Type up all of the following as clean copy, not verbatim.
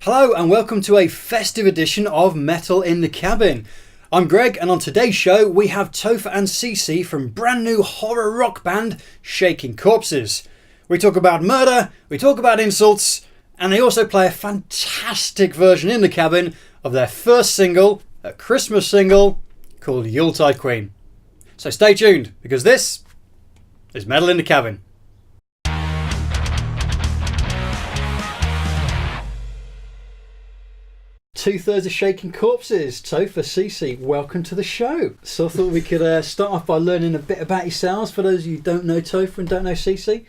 Hello and welcome to a festive edition of Metal in the Cabin. I'm Greg, and on today's show we have Topher and Cici from brand new horror rock band Shaking Corpses. We talk about murder, we talk about insults, and they also play a fantastic version in the cabin of their first single, a Christmas single called Yuletide Queen. So stay tuned, because this is Metal in the Cabin. Two-thirds of Shaking Corpses. Topher, Cici, welcome to the show. So I thought we could start off by learning a bit about yourselves. For those of you who don't know Topher and don't know Cici,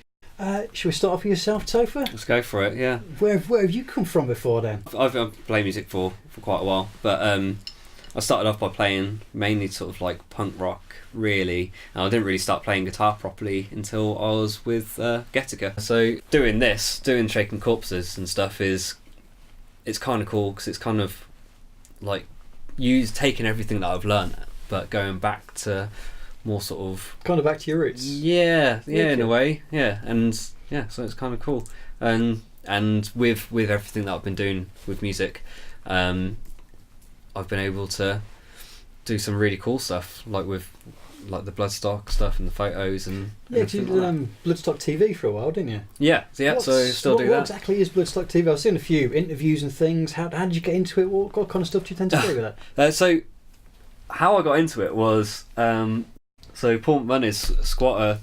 should we start off with yourself, Topher? Let's go for it, yeah. Where have you come from before then? I've played music for quite a while, but I started off by playing mainly sort of like punk rock, really. And I didn't really start playing guitar properly until I was with Gehtika. So doing Shaking Corpses and stuff it's kind of cool, because it's kind of like taking everything that I've learned, but going back to more sort of kind of back to your roots. Yeah, in a way, yeah, and yeah, so it's kind of cool, and with everything that I've been doing with music, I've been able to do some really cool stuff, like with like the Bloodstock stuff and the photos and you did Bloodstock TV for a while, didn't you? Yeah, so still do that. What exactly is Bloodstock TV? I've seen a few interviews and things. How did you get into it? What kind of stuff do you tend to do with that? So how I got into it was so Paul McMoney's Squatter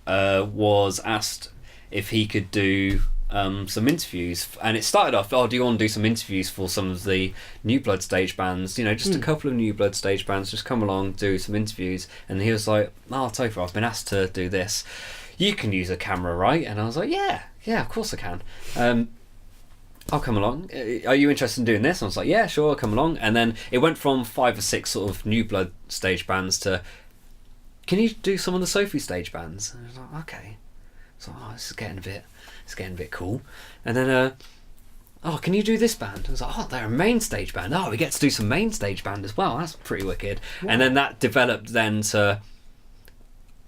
was asked if he could do some interviews, and it started off, do you want to do some interviews for some of the New Blood stage bands, just a couple of New Blood stage bands, just come along, do some interviews. And he was like, Topher, I've been asked to do this, you can use a camera, right? And I was like, yeah, of course I can. I'll come along. Are you interested in doing this? And I was like, yeah, sure, I'll come along. And then it went from 5 or 6 sort of New Blood stage bands to, can you do some of the Sophie stage bands? And I was like, okay. So this is getting a bit cool. And then can you do this band? I was like, they're a main stage band. We get to do some main stage band as well. That's pretty wicked. Yeah. And then that developed then to,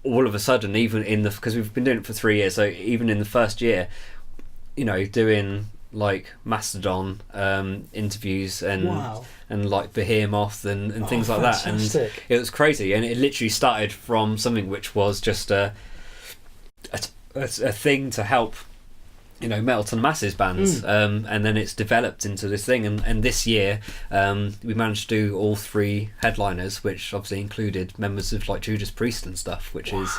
all of a sudden, even in because we've been doing it for 3 years, so even in the first year, doing like Mastodon interviews and like Behemoth and things like fantastic. That. And it was crazy. And it literally started from something which was just a thing to help metal to the masses bands, and then it's developed into this thing, and this year we managed to do all 3 headliners, which obviously included members of like Judas Priest and stuff, which is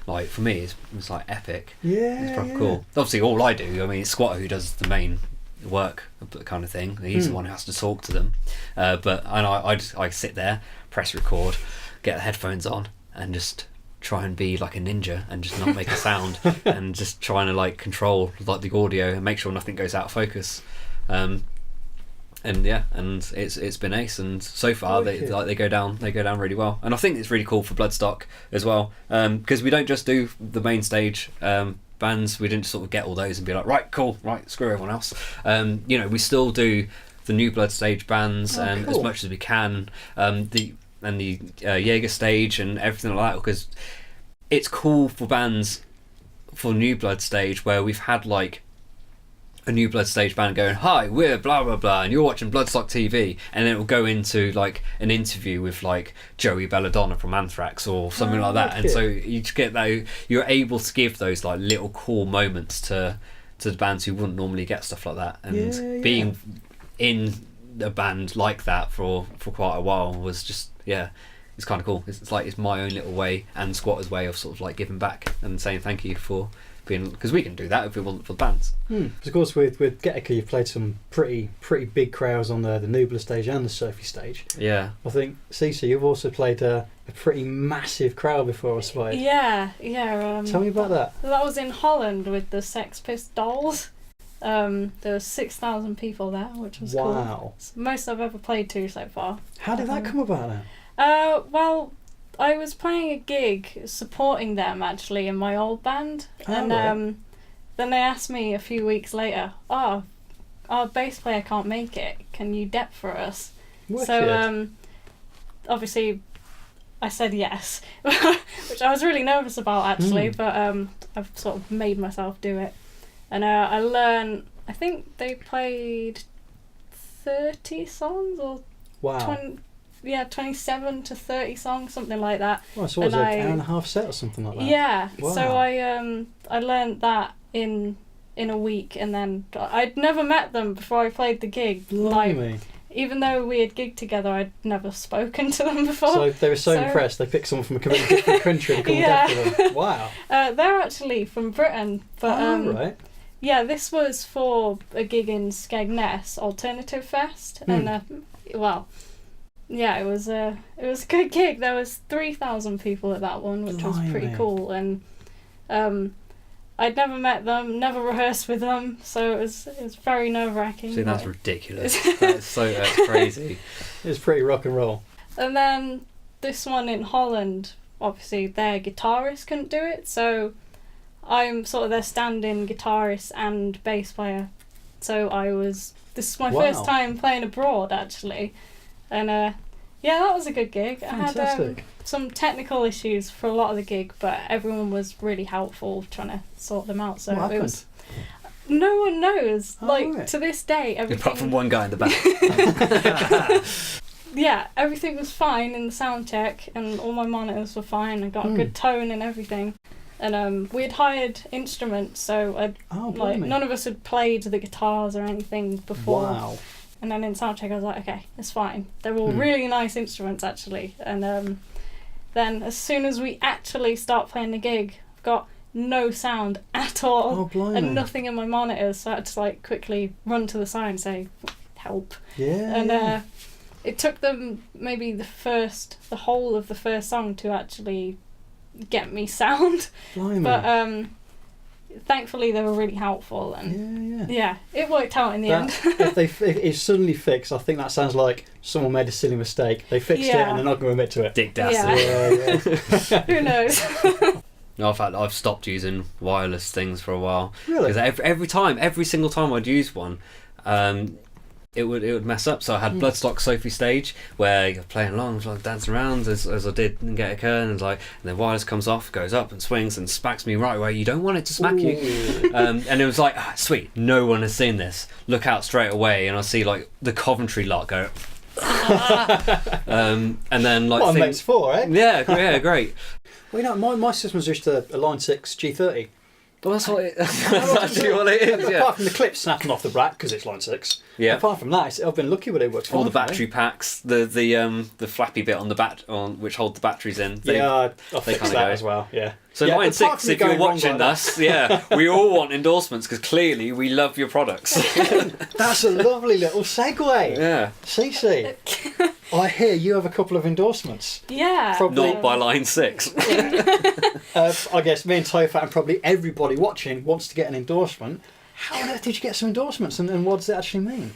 like, for me, it's like epic. It's proper cool. Obviously all I do, it's Squatter who does the main work kind of thing. He's the one who has to talk to them, but I sit there, press record, get the headphones on, and just try and be like a ninja and just not make a sound and just trying to like control like the audio and make sure nothing goes out of focus, and it's been ace, and so far they go down really well. And I think it's really cool for Bloodstock as well, because we don't just do the main stage bands. We didn't sort of get all those and be like, right, cool, right, screw everyone else. We still do the New Blood stage bands as much as we can, the Jaeger stage and everything like that, because it's cool for bands for New Blood stage where we've had like a New Blood stage band going, hi, we're blah blah blah, and you're watching Bloodstock TV, and then it will go into like an interview with like Joey Belladonna from Anthrax or something like that. And so you just get that, you're able to give those like little cool moments to the bands who wouldn't normally get stuff like that. And being in a band like that for quite a while was just it's kind of cool. It's like it's my own little way and Squatter's way of sort of like giving back and saying thank you for being, because we can do that if we want for the bands. Of course, with Gehtika you've played some pretty big crowds on the Nubla stage and the Sophie stage. I think Cici, you've also played a pretty massive crowd before, I suppose. Tell me about that. That was in Holland with the Sex Pistols. There were 6,000 people there, which was cool. Wow. It's the most I've ever played to so far. How did that come about then? Well, I was playing a gig supporting them actually in my old band, and then they asked me a few weeks later, our bass player can't make it, can you dep for us? Wicked. So obviously I said yes, which I was really nervous about actually, but I've sort of made myself do it. And I learned, I think they played 30 songs or Wow. 27 to 30 songs, something like that. Well, so was it an hour and a half set or something like that? Yeah. Wow. So I learned that in a week, and then I'd never met them before I played the gig. Blimey. Even though we had gigged together, I'd never spoken to them before. So they were so impressed they picked someone from a completely different country to come and get to them. Wow. They're actually from Britain, but right. yeah, this was for a gig in Skegness Alternative Fest, and well, yeah, it was a good gig. There was 3,000 people at that one, which was pretty cool, and I'd never met them, never rehearsed with them, so it was very nerve-wracking. See, that's ridiculous. That's crazy. It was pretty rock and roll. And then this one in Holland, obviously their guitarist couldn't do it, so I'm sort of their stand-in guitarist and bass player. So this is my first time playing abroad, actually, and yeah, that was a good gig. Fantastic. I had some technical issues for a lot of the gig, but everyone was really helpful trying to sort them out. So what it happened? was. No one knows. Right. To this day, everything. Apart from one guy in the back. Yeah, everything was fine in the sound check, and all my monitors were fine. I got a good tone and everything. And we had hired instruments, so none of us had played the guitars or anything before. Wow. And then in soundcheck I was like, okay, it's fine. They're all really nice instruments, actually. And then as soon as we actually start playing the gig, I've got no sound at all. And nothing in my monitors, so I had to quickly run to the side and say, help. Yeah. And it took them maybe the whole of the first song to actually get me sound. Blimey. But thankfully they were really helpful, and yeah, it worked out in the end. if it's suddenly fixed, I think that sounds like someone made a silly mistake. They fixed it and they're not going to admit to it. Dick dastard. Yeah. Who knows? No, in fact, I've stopped using wireless things for a while. Really? Because every single time I'd use one, it would mess up. So I had Bloodstock Sophie stage where you're playing along, dancing around as I did in Gehtika, and then wireless comes off, goes up and swings and smacks me right where you don't want it to smack you. And it was like, sweet, no one has seen this. Look out straight away, and I see the Coventry lot go. And then what makes four, eh? Yeah, great. Well, my system's just a Line 6 G30. Well, that's actually what it is. Apart from the clips snapping off the back because it's Line 6. Yeah. Apart from that, I've been lucky with it. Works fine. All the battery packs, the flappy bit on the which hold the batteries in. I'll fix that as well. Yeah. So Line 6, if you're watching us, we all want endorsements because clearly we love your products. That's a lovely little segue. Yeah. Cici, I hear you have a couple of endorsements. Yeah. Probably not by Line 6. I guess me and Topher and probably everybody watching wants to get an endorsement. How on earth did you get some endorsements, and what does it actually mean?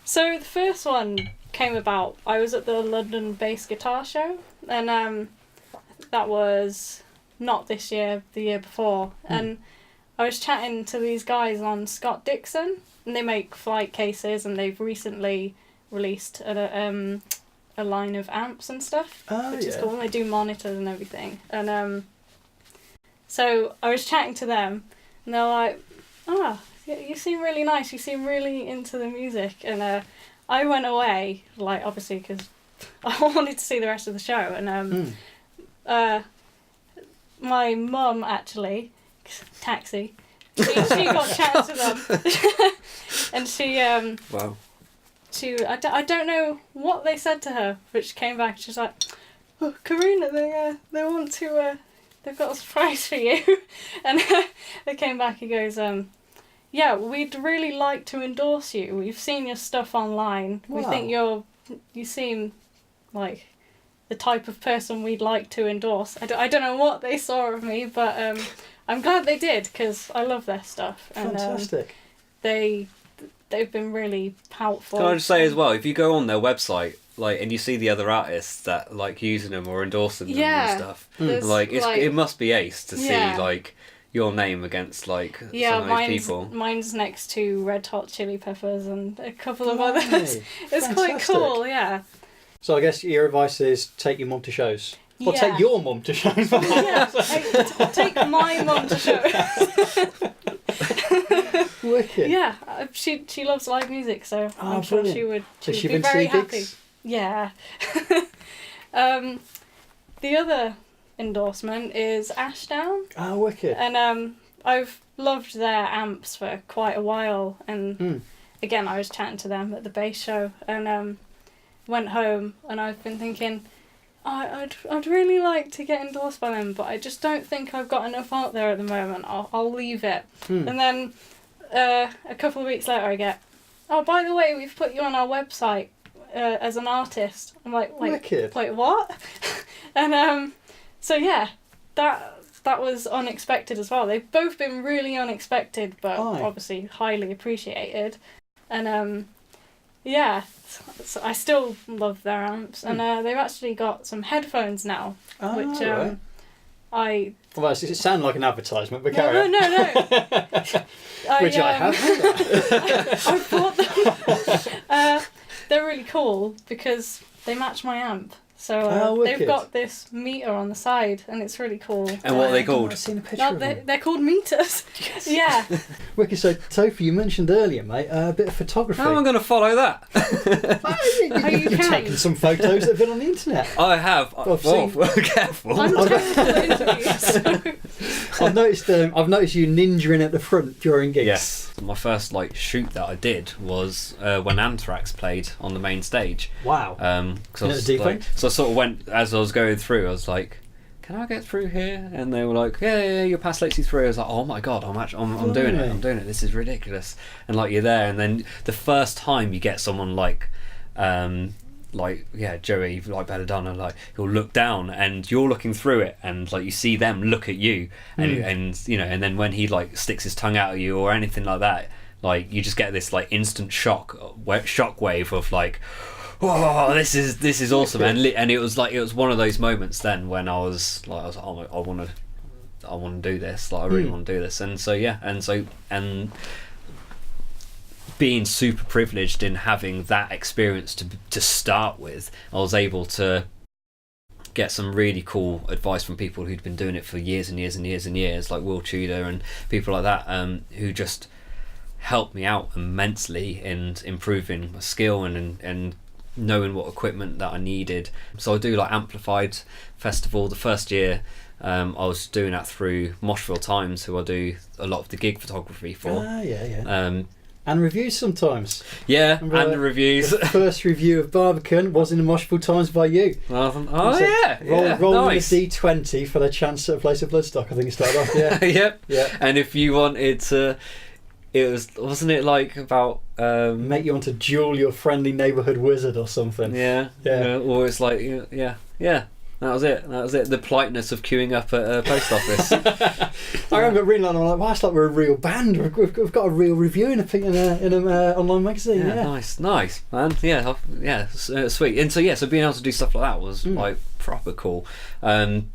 So the first one came about. I was at the London Bass Guitar Show, and that was not this year, the year before, and I was chatting to these guys on Scott Dixon, and they make flight cases, and they've recently released a line of amps and stuff, which is cool. And they do monitors and everything, and so I was chatting to them, and they're like, you seem really nice, you seem really into the music, and I went away, obviously because I wanted to see the rest of the show, and my mum actually, Taxi, she got chatting to them, and she Wow. I don't know what they said to her, but she came back and she's like, oh, Karina, they want to, they've got a surprise for you, and they came back and goes, yeah, we'd really like to endorse you. We've seen your stuff online. Wow. We think you seem like the type of person we'd like to endorse. I don't know what they saw of me, but I'm glad they did because I love their stuff. Fantastic. And they've been really helpful. Can I just say as well, if you go on their website, and you see the other artists that using them or endorsing them and stuff, it must be ace to see your name against some of those people. Mine's next to Red Hot Chili Peppers and a couple of others. It's quite cool, yeah. So I guess your advice is take your mum to shows. Or take your mum to show. Take my mum to show. Wicked. Yeah, she loves live music, so I'm sure she would. Has she be been to very see happy. gigs? Yeah. The other endorsement is Ashdown. Oh, wicked. And I've loved their amps for quite a while, and again I was chatting to them at the bass show, and went home and I've been thinking I'd really like to get endorsed by them, but I just don't think I've got enough out there at the moment. I'll leave it. And then a couple of weeks later I get, oh, by the way, we've put you on our website as an artist. I'm like, wait, what? And so yeah, that was unexpected as well. They've both been really unexpected, but obviously highly appreciated. And yeah, so I still love their amps, and they've actually got some headphones now, which I... Well, it sounded like an advertisement, but carry on. No. Which I have. I bought them. They're really cool because they match my amp. So they've got this meter on the side, and it's really cool. And what are they called? I've seen a picture of them. They're called meters. Yes. Yeah. Wicked. So, Topher, you mentioned earlier, mate, a bit of photography. How am I going to follow that? You've taken some photos that have been on the internet. I have. I've seen... Careful. I'm terrible at interviews. I've noticed you ninjaing at the front during gigs. Yes. My first shoot that I did was when Anthrax played on the main stage. Wow. So I sort of went, as I was going through, I was like, can I get through here? And they were like, yeah, your pass lets you through. I was like, oh my god, I'm doing it. This is ridiculous. And you're there, and then the first time you get someone Joey, Belladonna, he'll look down and you're looking through it, and you see them look at you, and and then when he sticks his tongue out at you or anything like that, you just get this instant shock wave of oh, this is awesome. And it was one of those moments then when I was like, oh, I want to do this, I really want to do this. And so being super privileged in having that experience to start with, I was able to get some really cool advice from people who'd been doing it for years and years and years and years, like Will Tudor and people like that, who just helped me out immensely in improving my skill and knowing what equipment that I needed. So I do Amplified Festival. The first year I was doing that through Moshville Times, who I do a lot of the gig photography for. And reviews sometimes. Yeah, and the reviews. The first review of Barbikan was in the Moshville Times by you. Rolling nice. The D20 for the chance at a place of Bloodstock, I think it started off, yeah. Yep. Yeah. And if you wanted to... wasn't it about... make you want to duel your friendly neighbourhood wizard or something. Yeah. Or it's yeah. That was it. The politeness of queuing up at a post office. I remember reading that and I'm like, wow, it's like we're a real band. We've got a real review in an online magazine. Yeah. Nice, man. Yeah, sweet. And so being able to do stuff like that was proper cool. And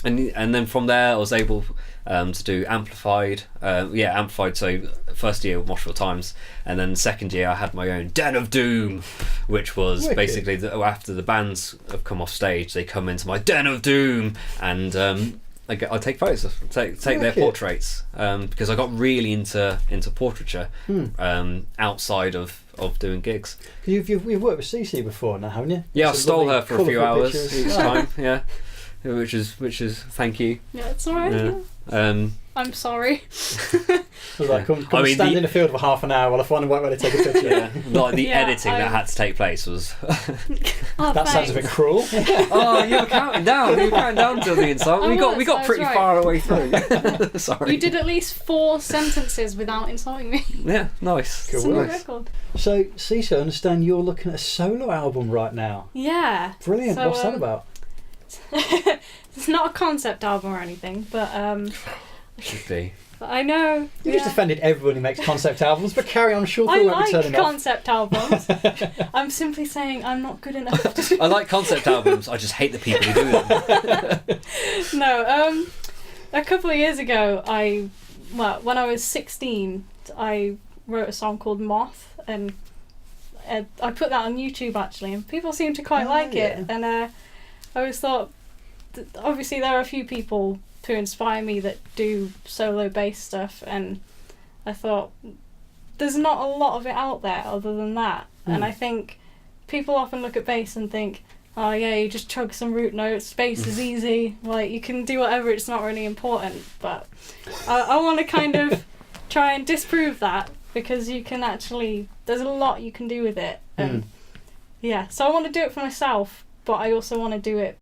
then from there I was able to do Amplified. Amplified. So first year with Moshville Times, and then second year I had my own Den of Doom, which was basically after the bands have come off stage, they come into my Den of Doom, and I take photos, take their portraits, because I got really into portraiture outside of doing gigs. You've worked with Cici before now, haven't you? Yeah, I stole her for a few hours pictures. each time. Yeah. Which is thank you. Yeah, it's alright. Yeah. I'm sorry. Come stand in the field for half an hour while I find a right way to take a picture. The editing that had to take place was. That sounds a bit cruel. Oh, you were counting down. Till the insult. We got pretty far away through. Sorry. You did at least 4 sentences without insulting me. Yeah, nice. Cool. It's a new record. So, Cici, I understand you're looking at a solo album right now. Yeah. Brilliant. So, what's that about? It's not a concept album or anything, but should be. But I know you just offended everyone who makes concept albums, but carry on. Sure, I won't be turning like concept albums. I'm simply saying I'm not good enough to do. I like concept albums. I just hate the people who do them. No, a couple of years ago, when I was 16, I wrote a song called Moth, and I put that on YouTube actually, and people seem to quite like it. And I always thought obviously there are a few people who inspire me that do solo bass stuff, and I thought there's not a lot of it out there other than that. And I think people often look at bass and think, oh yeah, you just chug some root notes, bass is easy, like you can do whatever, it's not really important. But I want to kind of try and disprove that, because you can actually, there's a lot you can do with it. And yeah, so I want to do it for myself, but I also want to do it,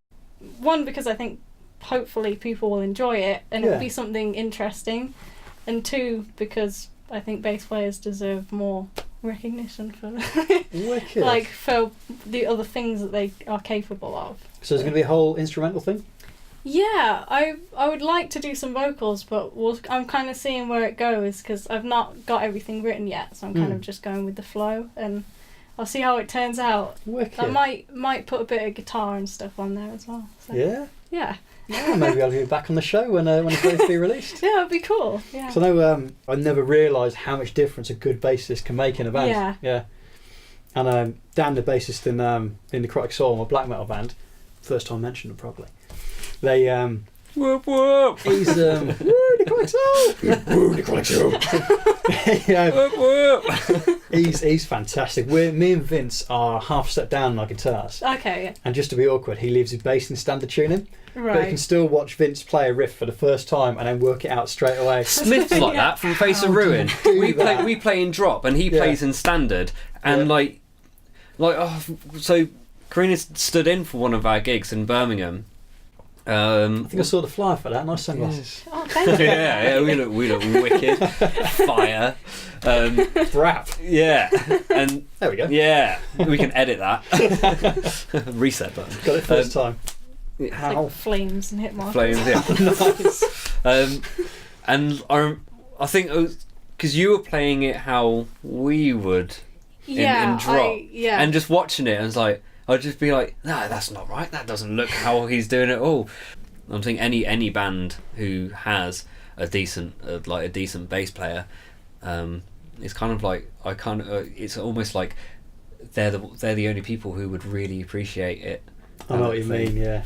one, because I think hopefully people will enjoy it and it'll be something interesting, and two, because I think bass players deserve more recognition for like for the other things that they are capable of. So there's going to be a whole instrumental thing? Yeah, I would like to do some vocals, but I'm kind of seeing where it goes, because I've not got everything written yet, so I'm kind of just going with the flow, and I'll see how it turns out. Wicked. I might put a bit of guitar and stuff on there as well. So. Yeah? Yeah. Yeah, maybe I'll be back on the show when it's ready to be released. Yeah, it'd be cool. Yeah. So I know I never realised how much difference a good bassist can make in a band. Yeah. Yeah. And Dan, the bassist in the Necrotic Soul, my black metal band, first time mentioned him probably. They whoop whoop. He's woo, Necrotic Soul. Woo, Necrotic Soul. Whoop whoop. He's fantastic. Me and Vince are half step down on our guitars. Okay. Yeah. And just to be awkward, he leaves his bass in standard tuning. Right. But you can still watch Vince play a riff for the first time and then work it out straight away. Smith's like that from Face of Ruin. We play in drop and he plays in standard, and so Karina stood in for one of our gigs in Birmingham. I think I saw the flyer for that. Nice sunglasses. Oh, thank you. Yeah, we look wicked. Fire. Rap. Yeah, and there we go. Yeah, we can edit that. Reset button. Got it first time. How? Like flames and hit markers. Flames, yeah. Nice. And I think because you were playing it how we would in drop, and just watching it, I was like, I'd just be like, no, that's not right. That doesn't look how he's doing it at all. I think any band who has a decent bass player, it's kind of like it's almost like they're the only people who would really appreciate it. I know what you mean. Yeah.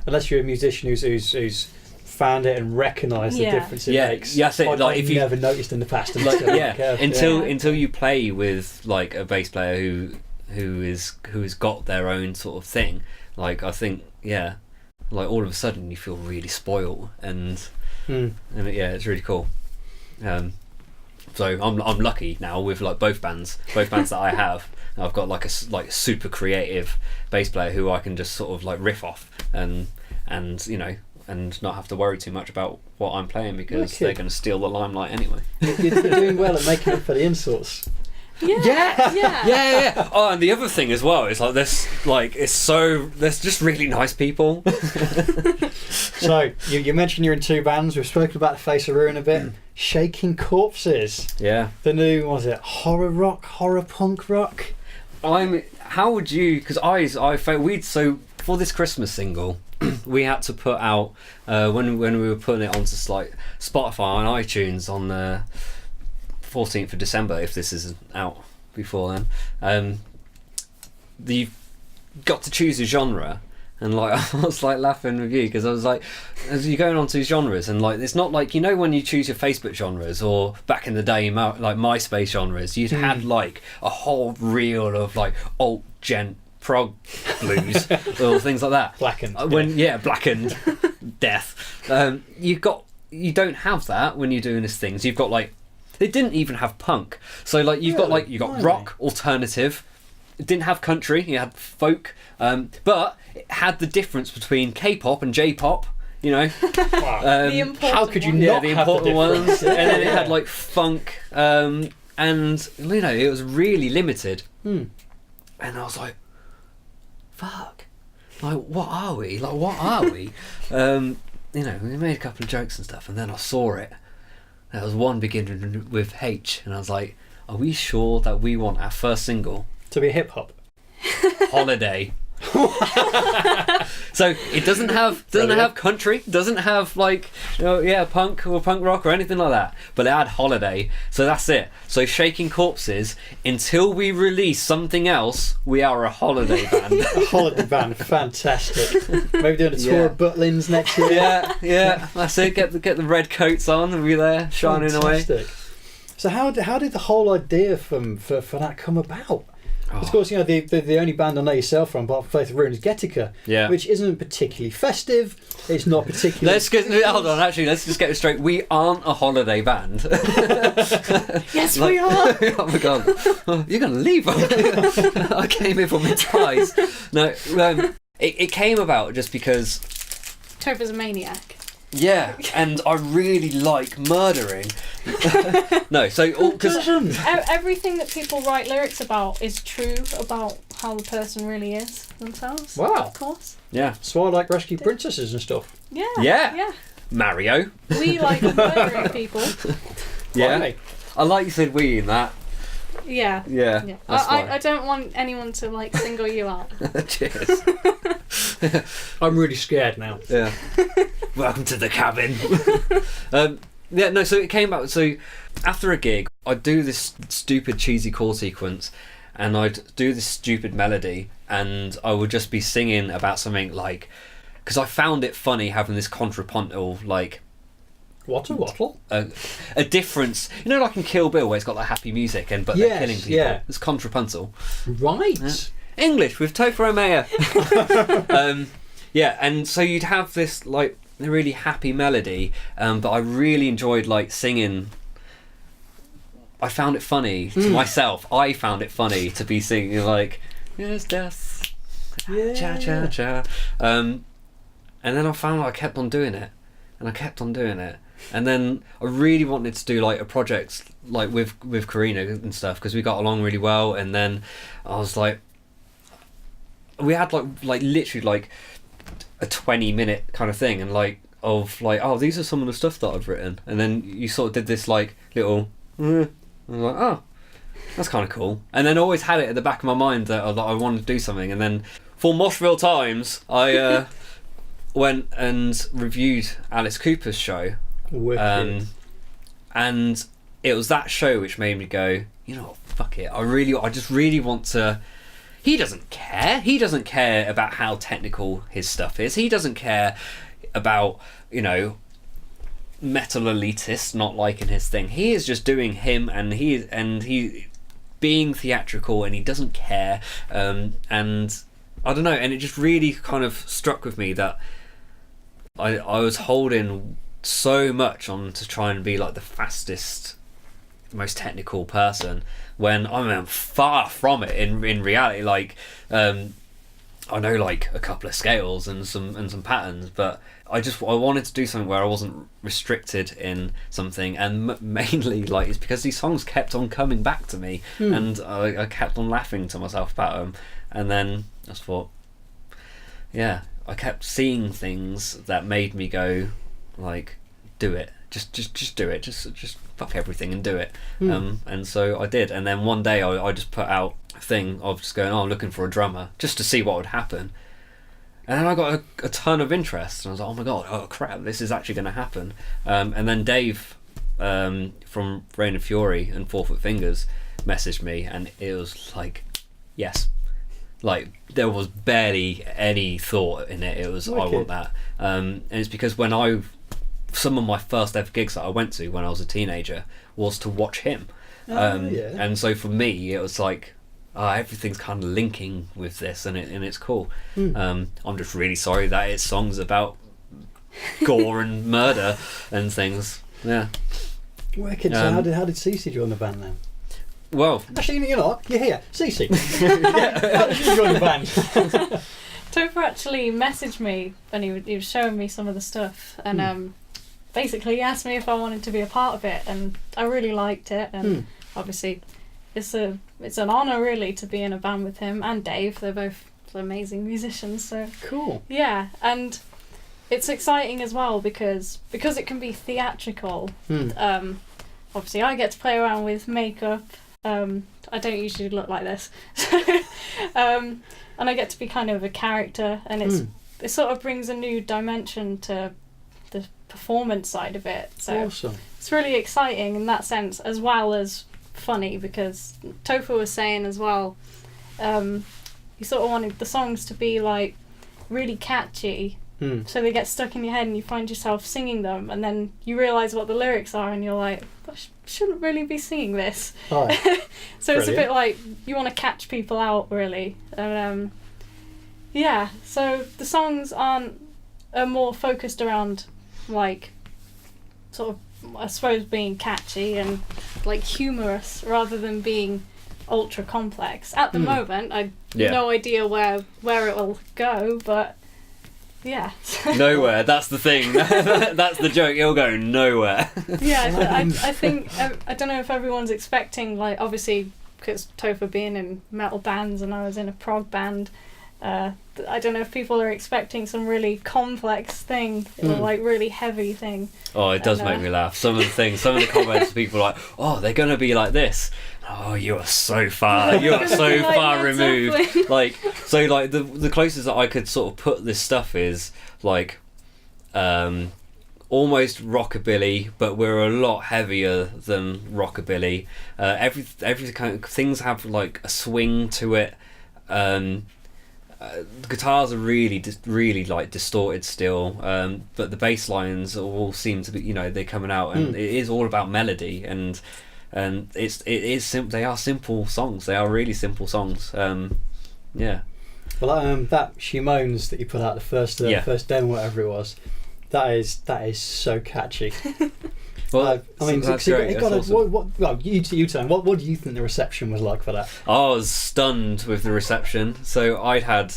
Unless you're a musician who's found it and recognised the difference it makes. Yeah, that's it. Like if you never noticed in the past. Until you play with like a bass player who's got their own sort of thing. Like I think like all of a sudden you feel really spoiled and it's really cool. So I'm lucky now with like both bands that I have. I've got like a super creative bass player who I can just sort of like riff off and not have to worry too much about what I'm playing, because they're going to steal the limelight anyway. You're doing well at making up for the insults. Yeah. Oh, and the other thing as well is there's just really nice people. So you mentioned you're in two bands. We've spoken about the Face of Ruin a bit. Shaking Corpses. Yeah. The new, what was it, horror rock, horror punk rock? How would you? Because I felt so for this Christmas single, we had to put out when we were putting it onto like Spotify and iTunes on the 14th of December, if this isn't out before then. You've got to choose a genre, and like I was like laughing with you because I was like, as you're going on to genres, and like it's not like, you know, when you choose your Facebook genres, or back in the day like MySpace genres, you'd had like a whole reel of like alt gent prog blues or things like that. Blackened. Blackened death. You don't have that when you're doing these things. You've got like, they didn't even have punk. So like you've got rock, alternative. It didn't have country. You had folk, but it had the difference between K-pop and J-pop. You know, the important how could you ones. not the have important the ones? And then it had like funk, and you know, it was really limited. And I was like, fuck, like what are we? You know, we made a couple of jokes and stuff, and then I saw it. There was one beginning with H, and I was like, are we sure that we want our first single to be hip hop? Holiday. So it doesn't have country, doesn't have like punk or punk rock or anything like that, but it had holiday. So that's it. So Shaking Corpses, until we release something else, we are a holiday band. A holiday band, fantastic. Maybe doing a tour of Butlins next year. Yeah, that's it. Get the red coats on and be there shining fantastic. away. So how did the whole idea for that come about? Of course, the only band I know yourself from, apart from Faith of Ruin, is Gehtika, which isn't particularly festive. It's not particularly... Hold on, actually, let's just get it straight. We aren't a holiday band. Yes, we are. Oh my God. You're going to leave. I came here for my ties. No, it came about just because... Topher's a maniac. Yeah, and I really like murdering. No, so everything that people write lyrics about is true about how the person really is themselves. Wow. Of course. Yeah. So I like rescue princesses and stuff. Yeah. Mario. We like murdering people. Yeah. Why? I like you said we in that. Yeah. Yeah. I don't want anyone to like single you out. Cheers. I'm really scared now. Yeah. Welcome to the cabin. So it came out. So after a gig, I'd do this stupid cheesy chord sequence, and I'd do this stupid melody, and I would just be singing about something like, because I found it funny having this contrapuntal like. Wattle? A difference, like in Kill Bill where it's got like happy music but they're killing people. Yeah. It's contrapuntal. Right. Yeah. English with Topher Mayer. And so you'd have this like a really happy melody, but I really enjoyed like singing. I found it funny to myself. I found it funny to be singing like yes, death, cha cha cha. And then I found I kept on doing it, and I kept on doing it. And then I really wanted to do like a project like with Karina and stuff because we got along really well. And then I was like, we had like literally like a 20-minute kind of thing, and like these are some of the stuff that I've written. And then you sort of did this like little, and I'm like, oh, that's kind of cool. And then I always had it at the back of my mind that I wanted to do something. And then for Moshville Times, I went and reviewed Alice Cooper's show. And it was that show which made me go, fuck it. I just really want to. He doesn't care about how technical his stuff is. He doesn't care about metal elitists not liking his thing. He is just doing him, and he being theatrical, and he doesn't care. And I don't know, and it just really kind of struck with me that I was holding so much on to try and be like the fastest, most technical person when I'm far from it in reality. Like I know like a couple of scales and some patterns, but I wanted to do something where I wasn't restricted in something, and mainly like it's because these songs kept on coming back to me, and I kept on laughing to myself about them, and then I just thought, I kept seeing things that made me go like, do it, just do it, just fuck everything and do it. And so I did, and then one day I just put out a thing of just going, I'm looking for a drummer just to see what would happen, and then I got a ton of interest, and I was like, oh my god, oh crap, this is actually going to happen. And then Dave from Rain and Fury and 4 Foot Fingers messaged me, and it was like, yes, like there was barely any thought in it. It was wicked. I want that. And it's because when some of my first ever gigs that I went to when I was a teenager was to watch him. And so for me it was like, everything's kind of linking with this, and it's cool. I'm just really sorry that it's songs about gore and murder and things. Wicked. So how did Cici join the band then? Well, actually, you're here, Cici. How did you join the band? Topher actually messaged me and he was showing me some of the stuff, and basically he asked me if I wanted to be a part of it, and I really liked it, and obviously it's an honour really to be in a band with him and Dave. They're both amazing musicians, so cool. Yeah, and it's exciting as well because it can be theatrical. Obviously I get to play around with makeup. I don't usually look like this. and I get to be kind of a character, and it sort of brings a new dimension to the performance side of it. So Awesome. it's really exciting in that sense, as well as funny, because Topher was saying as well, he sort of wanted the songs to be like really catchy, so they get stuck in your head and you find yourself singing them, and then you realise what the lyrics are and you're like, I shouldn't really be singing this. Oh, so it's a bit like you want to catch people out, really. And yeah, so the songs are more focused around like sort of, I suppose, being catchy and like humorous rather than being ultra complex. At the moment, I've no idea where it will go, but yeah. Nowhere. That's the thing. That's the joke. It'll go nowhere. Yeah, I think I don't know if everyone's expecting, like, obviously because Topher being in metal bands and I was in a prog band. I don't know if people are expecting some really complex thing or like really heavy thing. Oh, it does make me laugh. Some of the comments, people are like, oh, they're gonna be like this. Oh, you are so far. You are so far removed. Exactly. Like, so like the closest that I could sort of put this stuff is like, almost rockabilly, but we're a lot heavier than rockabilly. Every kind of things have like a swing to it. The guitars are really like distorted still, but the bass lines all seem to be, you know, they're coming out, and it is all about melody, and it is simple. They are simple songs. They are really simple songs. Yeah. Well, that She Moans that you put out, the first demo, whatever it was, that is so catchy. Well, I mean, that's it great. got That's a, awesome. well, you tell me, what do you think the reception was like for that? I was stunned with the reception. So I'd had,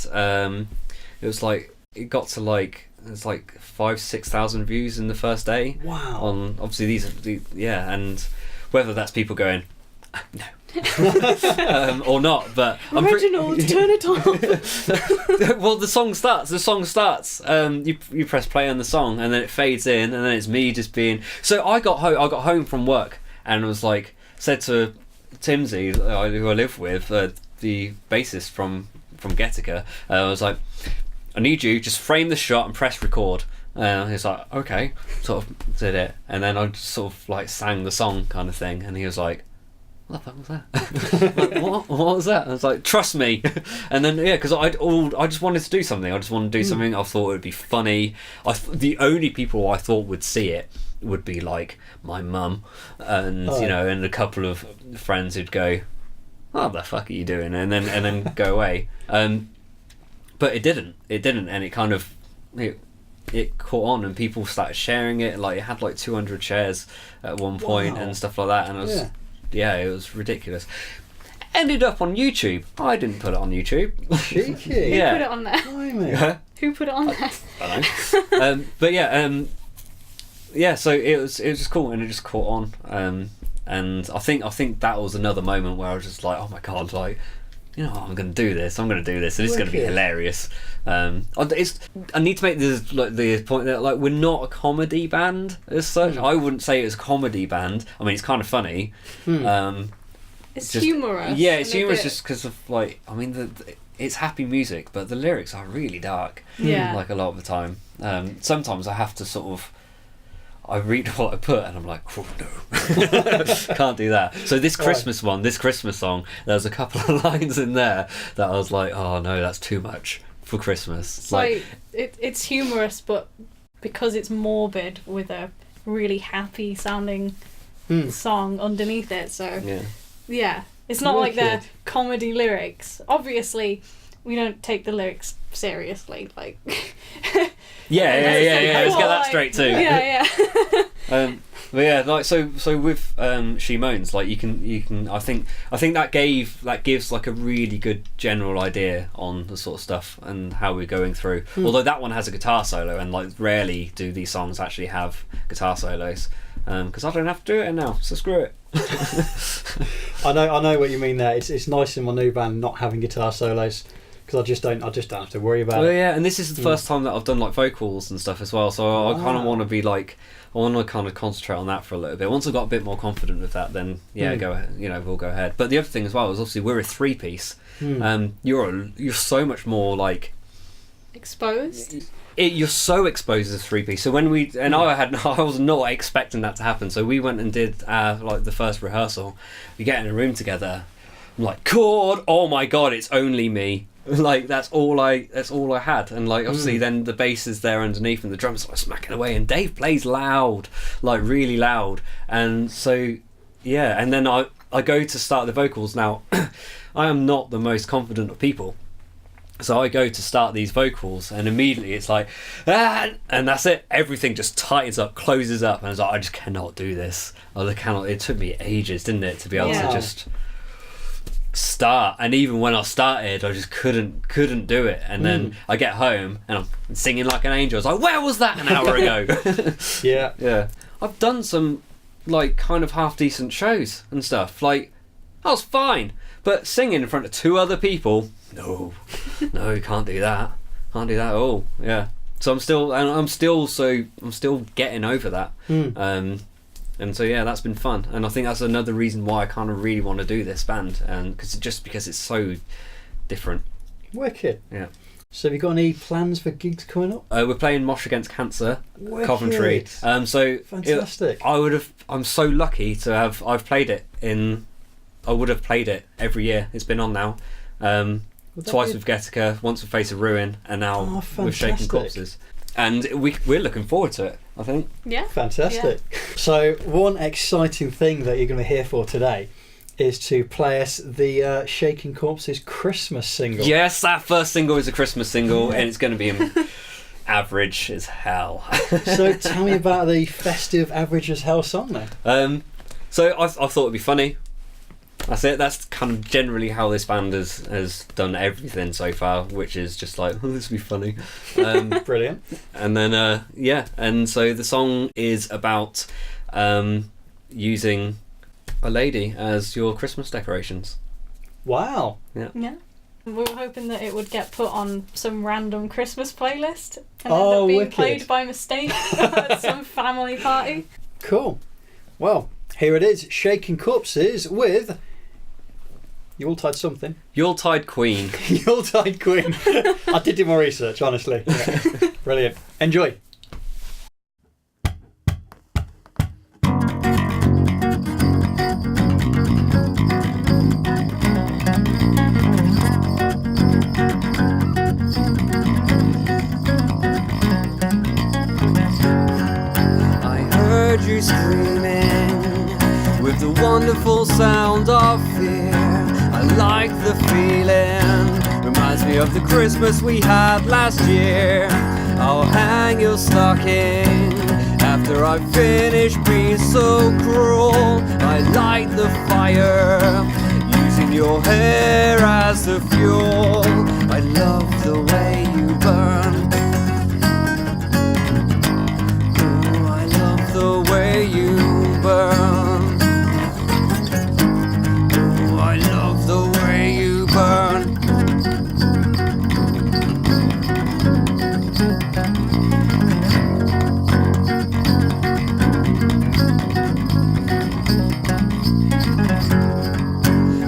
it got to like, it's like 5,000-6,000 views in the first day. Wow. On obviously and whether that's people going, no. Or not, but Reginald, turn it off. well, the song starts. You press play on the song, and then it fades in, and then it's me just being. So I got home from work and was like, said to Timsy, who I live with, the bassist from Gehtika, I was like, I need you just frame the shot and press record. He's like, okay, sort of did it, and then I just sort of like sang the song kind of thing, and he was like, what the fuck was that? Like, what was that? I was like, trust me. And then because I just wanted to do something. I just wanted to do something. I thought it would be funny. The only people I thought would see it would be like my mum, and you know, and a couple of friends who'd go, what the fuck are you doing? And then go away. But it didn't, and it kind of it caught on, and people started sharing it. Like, it had like 200 shares at one point and stuff like that, and it was it was ridiculous. Ended up on YouTube. I didn't put it on YouTube. Cheeky. Who put it on there? Blimey. Who put it on there? I don't know. But yeah, so it was just cool, and it just caught on. And I think that was another moment where I was just like, oh my god, like, you know, I'm going to do this, and it's going to be hilarious. I need to make this, like, the point that, like, we're not a comedy band as such. I wouldn't say it's a comedy band. I mean, it's kind of funny. It's humorous. Yeah, it's humorous just because of, like, I mean, it's happy music, but the lyrics are really dark. Yeah. Like, a lot of the time. Sometimes I have to sort of, I read what I put and I'm like, oh no, can't do that. So this Christmas song, there's a couple of lines in there that I was like, oh no, that's too much for Christmas. It's like it's humorous, but because it's morbid with a really happy sounding song underneath it. So yeah, it's not like they're comedy lyrics. Obviously, we don't take the lyrics seriously. Like yeah. Let's get that straight too. Yeah. But yeah, like so with She Moans, like you can I think that gives like a really good general idea on the sort of stuff and how we're going through. Although that one has a guitar solo, and like rarely do these songs actually have guitar solos, because I don't have to do it now, so screw it. I know what you mean there. It's nice in my new band not having guitar solos, because I just don't have to worry about Well, it. yeah, and this is the first time that I've done like vocals and stuff as well. So I kind of want to be like, I want to kind of concentrate on that for a little bit. Once I got a bit more confident with that, then go ahead. We'll go ahead. But the other thing as well is obviously we're a 3-piece. You're so much more like Exposed. You're so exposed as a 3-piece. So when I was not expecting that to happen. So we went and did like the first rehearsal. We get in a room together. I'm like, chord. Oh my god, it's only me. Like that's all I had. And like obviously then the bass is there underneath and the drums are smacking away. And Dave plays loud, like really loud. And so yeah. And then I go to start the vocals. Now I am not the most confident of people. So I go to start these vocals and immediately it's like, and that's it. Everything just tightens up, closes up, and I was like, I just cannot do this. It took me ages, didn't it, to be able to just start. And even when I started, I just couldn't do it. And then I get home and I'm singing like an angel. I was like, where was that an hour ago? Yeah. I've done some like kind of half decent shows and stuff. Like I was fine, but singing in front of 2 other people. No, you can't do that. Can't do that at all. Yeah. So I'm still getting over that. And so yeah, that's been fun. And I think that's another reason why I kind of really want to do this band, and because it's so different. Wicked. Yeah. So have you got any plans for gigs coming up? We're playing Mosh Against Cancer, Wicked. Coventry. So fantastic. I'm so lucky to have. I would have played it every year. It's been on now. Twice with Gehtika, once with Face of Ruin, and now with Shaking Corpses. And we're looking forward to it, I think. Yeah. Fantastic. Yeah. So one exciting thing that you're going to be here for today is to play us the Shaking Corpses Christmas single. Yes, that first single is a Christmas single, and it's going to be average as hell. So tell me about the festive average as hell song then. So I thought it'd be funny. That's it. That's kind of generally how this band has done everything so far, which is just like, oh, this will be funny. Brilliant. And then, and so the song is about using a lady as your Christmas decorations. Wow. Yeah. We were hoping that it would get put on some random Christmas playlist and end up being wicked. played by mistake at some family party. Cool. Well, here it is, Shaking Corpses with Yuletide something. Yuletide Queen. Yuletide Queen. I did do my research, honestly. Yeah. Brilliant. Enjoy. I heard you screaming with the wonderful sound of fear. I like the feeling, reminds me of the Christmas we had last year. I'll hang your stocking after I finish being so cruel. I light the fire, using your hair as the fuel. I love the way you burn. Oh, I love the way you burn. Burn.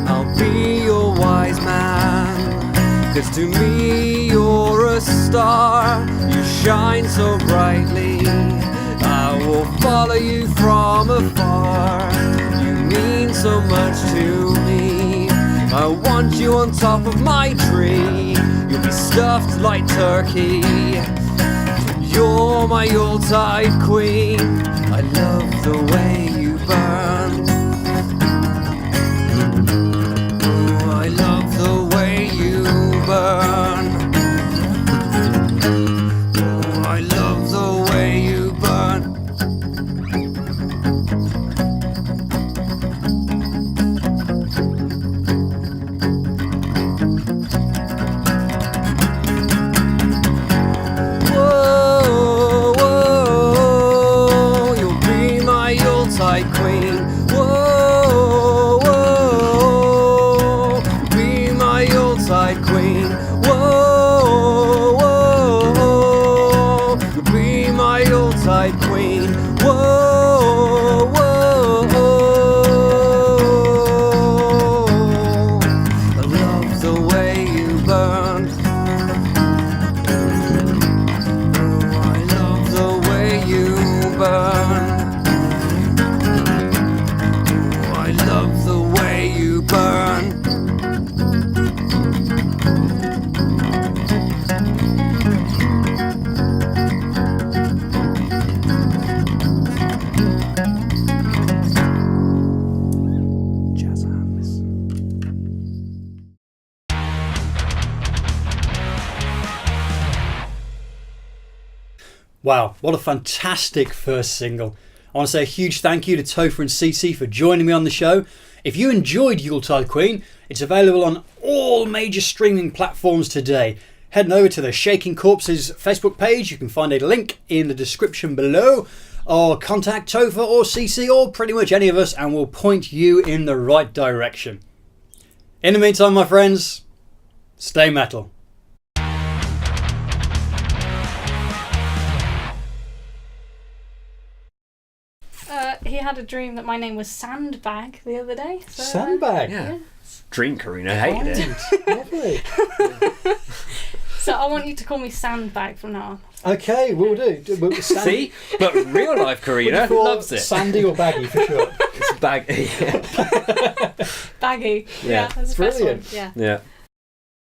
I'll be your wise man, 'cause to me you're a star. You shine so brightly, I will follow you from afar. You mean so much to me. I want you on top of my tree. You'll be stuffed like turkey. You're my Yuletide queen. I love the way you burn. Oh, I love the way you burn. Oh, I love the way you burn. Queen. Whoa. Wow, what a fantastic first single. I want to say a huge thank you to Topher and Cici for joining me on the show. If you enjoyed Yuletide Queen, it's available on all major streaming platforms today. Head over to the Shaking Corpses Facebook page. You can find a link in the description below, or contact Topher or Cici or pretty much any of us and we'll point you in the right direction. In the meantime, my friends, stay metal. He had a dream that my name was Sandbag the other day. So, Sandbag? Yeah. Dream, Karina. Hated it. Lovely. So I want you to call me Sandbag from now on. Okay, we'll do. See? But real life Karina loves it. Sandy or Baggy for sure. It's bag. Baggy. Yeah. That's the Brilliant. best one. Yeah. Yeah.